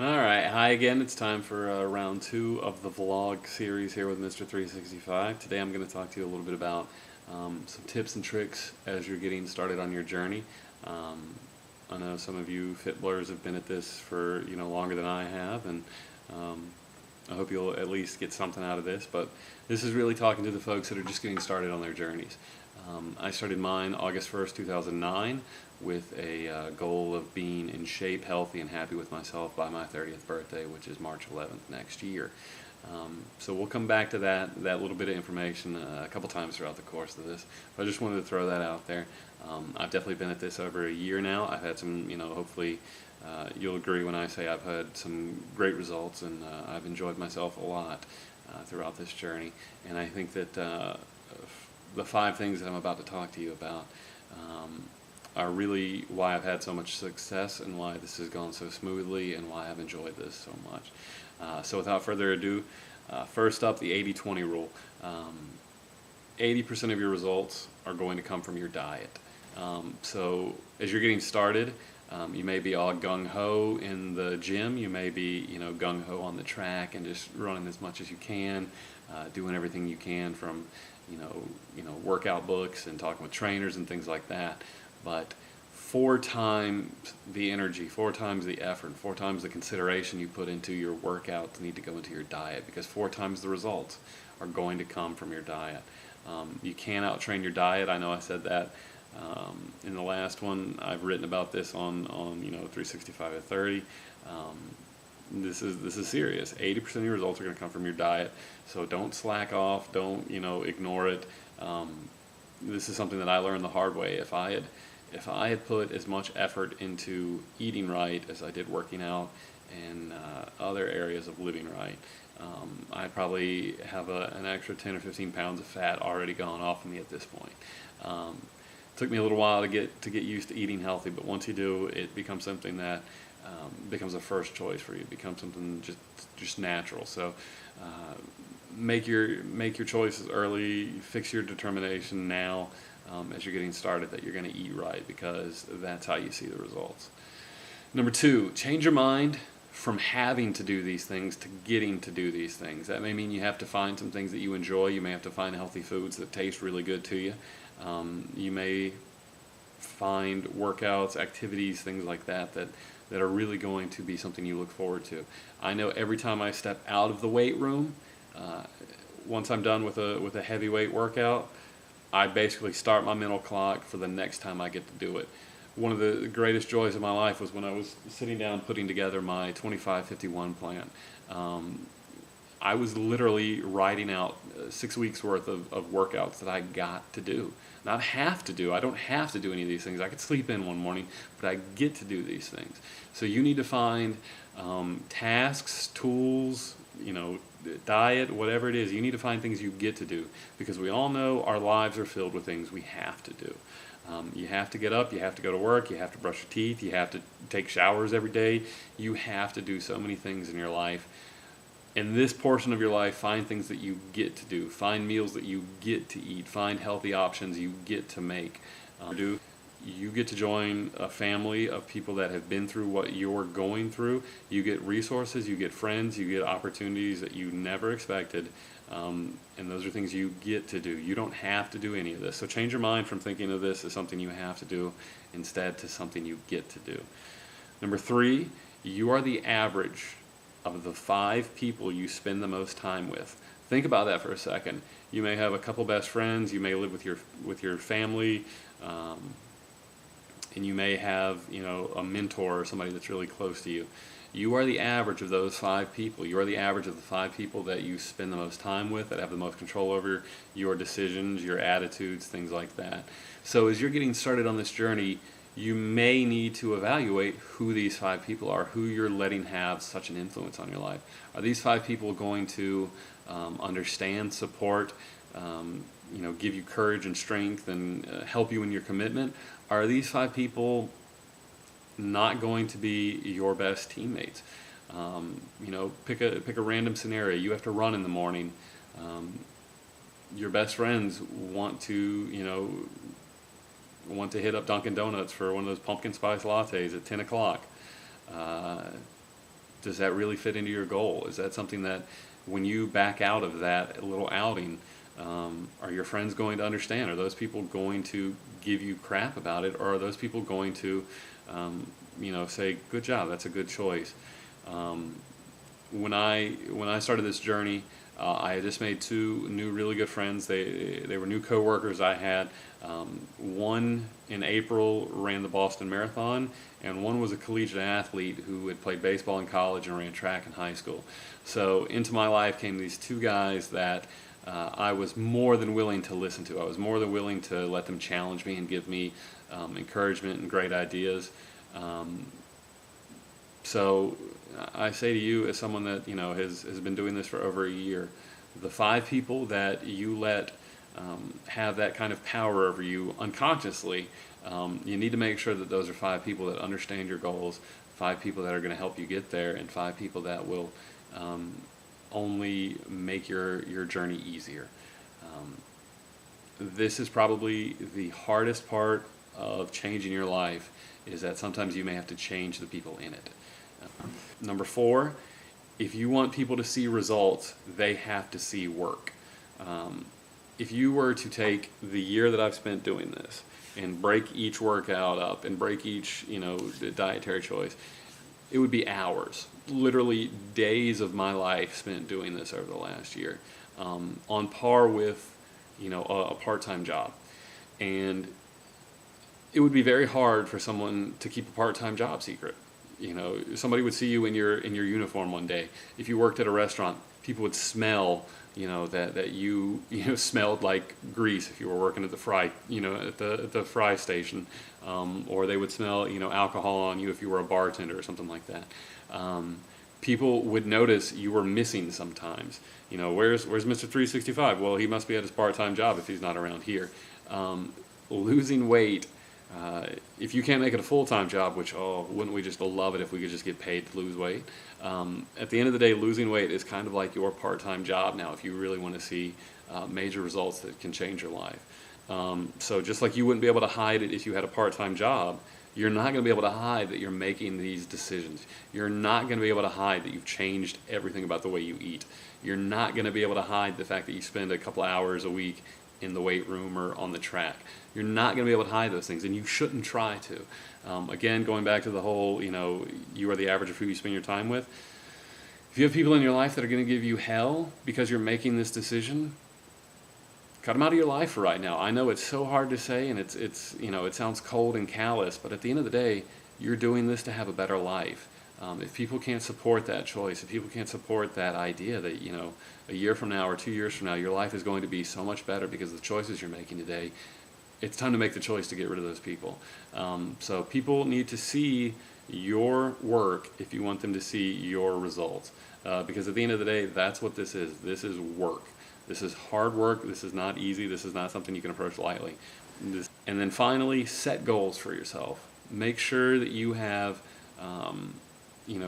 All right, hi again. It's time for round two of the vlog series here with Mr. 365. Today I'm going to talk to you a little bit about some tips and tricks as you're getting started on your journey. Um, I know some of you Fitblers have been at this for longer than I have, and um, I hope you'll at least get something out of this. But this is really talking to the folks that are just getting started on their journeys. I started mine August 1st, 2009 with a goal of being in shape, healthy, and happy with myself by my 30th birthday, which is March 11th next year. So we'll come back to that little bit of information a couple times throughout the course of this. But I just wanted to throw that out there. I've definitely been at this over a year now. I've had some, hopefully you'll agree when I say I've had some great results, and I've enjoyed myself a lot throughout this journey. And I think that the 5 things that I'm about to talk to you about are really why I've had so much success and why this has gone so smoothly and why I've enjoyed this so much. So without further ado, first up, the 80-20 rule. 80% of your results are going to come from your diet. So as you're getting started, you may be all gung-ho in the gym. You may be, gung-ho on the track and just running as much as you can, doing everything you can from, workout books and talking with trainers and things like that. But 4 times the energy, 4 times the effort, 4 times the consideration you put into your workouts need to go into your diet, because 4 times the results are going to come from your diet. You can't out-train your diet. I know I said that in the last one. I've written about this on 365 at 30. This is serious. 80% of your results are going to come from your diet. So don't slack off. Don't ignore it. This is something that I learned the hard way. If I had put as much effort into eating right as I did working out and other areas of living right, I probably have an extra 10 or 15 pounds of fat already gone off of me at this point. Took me a little while to get used to eating healthy, but once you do, it becomes something that becomes a first choice for you. It becomes something just natural. So make your choices early. Fix your determination now as you're getting started that you're going to eat right, because that's how you see the results. Number 2, change your mind from having to do these things to getting to do these things. That may mean you have to find some things that you enjoy. You may have to find healthy foods that taste really good to you. You may find workouts, activities, things like that are really going to be something you look forward to. I know every time I step out of the weight room, once I'm done with a heavyweight workout, I basically start my mental clock for the next time I get to do it. One of the greatest joys of my life was when I was sitting down putting together my 25-51 plan. I was literally writing out 6 weeks worth of workouts that I got to do. Not have to do. I don't have to do any of these things. I could sleep in one morning, but I get to do these things. So you need to find tasks, tools, diet, whatever it is. You need to find things you get to do, because we all know our lives are filled with things we have to do. You have to get up, you have to go to work, you have to brush your teeth, you have to take showers every day. You have to do so many things in your life. In this portion of your life, find things that you get to do. Find meals that you get to eat. Find healthy options you get to make. You get to join a family of people that have been through what you're going through. You get resources, you get friends, you get opportunities that you never expected. And those are things you get to do. You don't have to do any of this. So change your mind from thinking of this as something you have to do instead to something you get to do. Number 3, you are the average of the 5 people you spend the most time with. Think about that for a second. You may have a couple best friends, you may live with your family, and you may have a mentor or somebody that's really close to you. You are the average of those 5 people. You are the average of the 5 people that you spend the most time with, that have the most control over your decisions, your attitudes, things like that. So as you're getting started on this journey, you may need to evaluate who these 5 people are, who you're letting have such an influence on your life. Are these 5 people going to understand, support, give you courage and strength and help you in your commitment? Are these 5 people not going to be your best teammates? Pick a random scenario. You have to run in the morning. Your best friends want to hit up Dunkin' Donuts for one of those pumpkin spice lattes at 10 o'clock. does that really fit into your goal? Is that something that when you back out of that little outing, are your friends going to understand? Are those people going to give you crap about it, or are those people going to, say, "Good job, that's a good choice"? When I started this journey, I had just made two new really good friends. They were new coworkers I had. One in April ran the Boston Marathon, and one was a collegiate athlete who had played baseball in college and ran track in high school. So into my life came these two guys that I was more than willing to listen to. I was more than willing to let them challenge me and give me encouragement and great ideas. So I say to you, as someone that has been doing this for over a year, the 5 people that you let have that kind of power over you unconsciously, you need to make sure that those are 5 people that understand your goals, 5 people that are going to help you get there, and 5 people that will only make your journey easier. This is probably the hardest part of changing your life, is that sometimes you may have to change the people in it. Number 4, if you want people to see results, they have to see work. If you were to take the year that I've spent doing this and break each workout up and break each dietary choice, it would be hours, literally days of my life spent doing this over the last year, on par with a part-time job. And it would be very hard for someone to keep a part-time job secret. Somebody would see you in your uniform one day. If you worked at a restaurant, people would smell that you smelled like grease if you were working at the fry at the fry station, or they would smell alcohol on you if you were a bartender or something like that. People would notice you were missing sometimes. Where's Mr. 365? Well, he must be at his part-time job if he's not around here. Losing weight. If you can't make it a full-time job, which, wouldn't we just love it if we could just get paid to lose weight? At the end of the day, losing weight is kind of like your part-time job now if you really want to see major results that can change your life. So just like you wouldn't be able to hide it if you had a part-time job, you're not going to be able to hide that you're making these decisions. You're not going to be able to hide that you've changed everything about the way you eat. You're not going to be able to hide the fact that you spend a couple hours a week in the weight room or on the track. You're not going to be able to hide those things, and you shouldn't try to. Again, going back to the whole, you are the average of who you spend your time with. If you have people in your life that are going to give you hell because you're making this decision, cut them out of your life for right now. I know it's so hard to say, and it's it sounds cold and callous, but at the end of the day, you're doing this to have a better life. If people can't support that choice, if people can't support that idea that, a year from now or 2 years from now, your life is going to be so much better because of the choices you're making today, it's time to make the choice to get rid of those people. So people need to see your work if you want them to see your results. Because at the end of the day, that's what this is. This is work. This is hard work. This is not easy. This is not something you can approach lightly. And then finally, set goals for yourself. Make sure that you have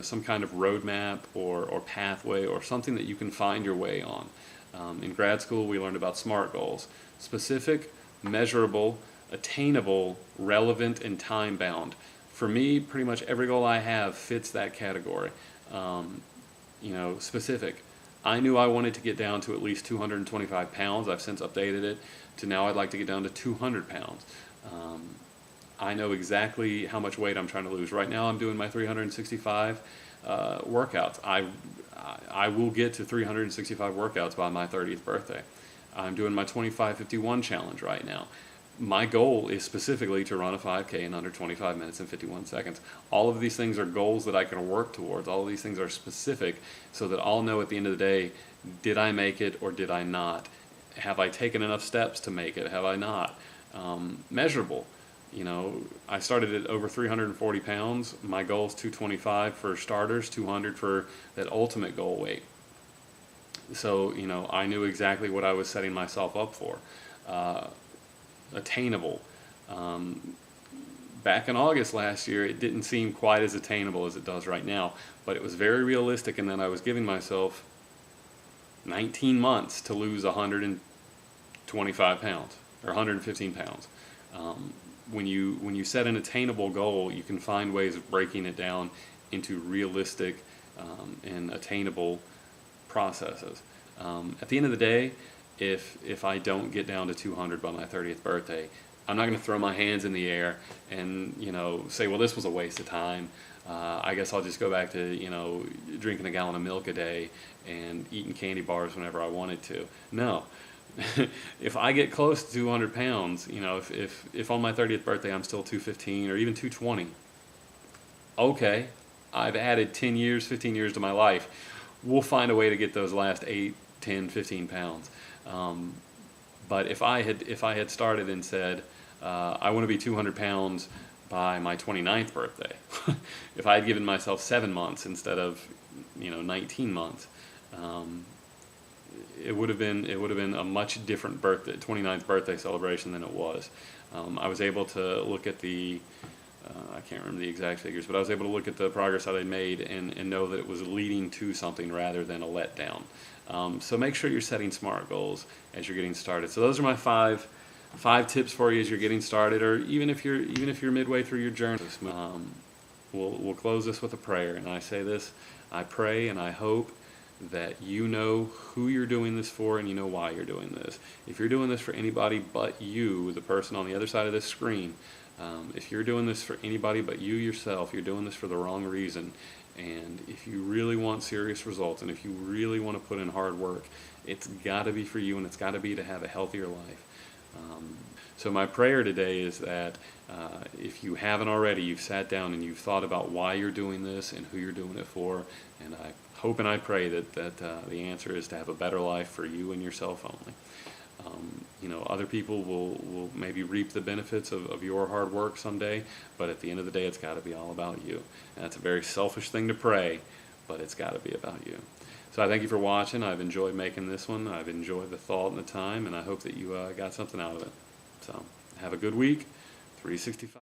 some kind of roadmap or pathway or something that you can find your way on. In grad school, we learned about SMART goals: specific, measurable, attainable, relevant, and time-bound. For me, pretty much every goal I have fits that category. Specific. I knew I wanted to get down to at least 225 pounds. I've since updated it to now I'd like to get down to 200 pounds. I know exactly how much weight I'm trying to lose. Right now I'm doing my 365 workouts. I will get to 365 workouts by my 30th birthday. I'm doing my 25-51 challenge right now. My goal is specifically to run a 5K in under 25 minutes and 51 seconds. All of these things are goals that I can work towards. All of these things are specific so that I'll know at the end of the day, did I make it or did I not? Have I taken enough steps to make it? Have I not? Measurable. I started at over 340 pounds. My goal is 225 for starters, 200 for that ultimate goal weight. So, I knew exactly what I was setting myself up for. Attainable. Back in August last year, it didn't seem quite as attainable as it does right now, but it was very realistic, and then I was giving myself 19 months to lose 125 pounds or 115 pounds. When you set an attainable goal, you can find ways of breaking it down into realistic and attainable processes. At the end of the day, if I don't get down to 200 by my 30th birthday, I'm not going to throw my hands in the air and say, well, this was a waste of time. I guess I'll just go back to drinking a gallon of milk a day and eating candy bars whenever I wanted to. No. If I get close to 200 pounds, if on my 30th birthday I'm still 215 or even 220, okay, I've added 10 years, 15 years to my life. We'll find a way to get those last 8, 10, 15 pounds. But if I had started and said, I want to be 200 pounds by my 29th birthday, if I had given myself 7 months instead of 19 months, it would have been a much different 29th birthday celebration than it was. I was able to look at I can't remember the exact figures, but I was able to look at the progress that I made and know that it was leading to something rather than a letdown. So make sure you're setting SMART goals as you're getting started. So those are my five tips for you as you're getting started, or even if you're midway through your journey. We'll close this with a prayer, and I say this: I pray and I hope that you know who you're doing this for and you know why you're doing this. If you're doing this for anybody but you, the person on the other side of this screen, if you're doing this for anybody but you yourself, you're doing this for the wrong reason. And if you really want serious results, and if you really want to put in hard work, it's got to be for you, and it's got to be to have a healthier life. So my prayer today is that if you haven't already, you've sat down and you've thought about why you're doing this and who you're doing it for. And I hope and I pray that the answer is to have a better life for you and yourself only. Other people will maybe reap the benefits of your hard work someday, but at the end of the day, it's got to be all about you. And that's a very selfish thing to pray, but it's got to be about you. So I thank you for watching. I've enjoyed making this one. I've enjoyed the thought and the time, and I hope that you got something out of it. So have a good week. 365.